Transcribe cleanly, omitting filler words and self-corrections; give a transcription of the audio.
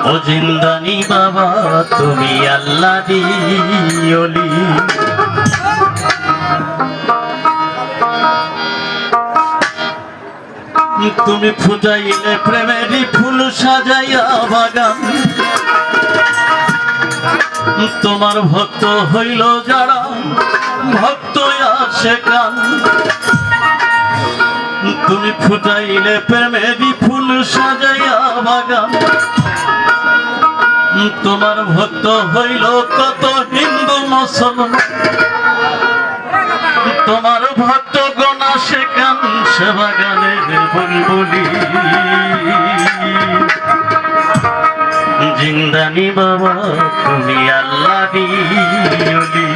ও জিন্দানি বাবা তুমি আল্লাহ দিওলি। তুমি ফুটাইলে প্রেমেরই ফুল সাজাইয়া বাগান, তোমার ভক্ত হইল যারা ভক্ত আসে কান। তুমি ফুটাইলে প্রেমেরই ফুল সাজাইয়া বাগান, তোমার ভক্ত হইল কত হিন্দু মুসলমান। তোমার ভক্ত গণা শেখান সে বাগানের বুলবুলি। জিন্দানি বাবা তুমি আল্লাহ দিওলি।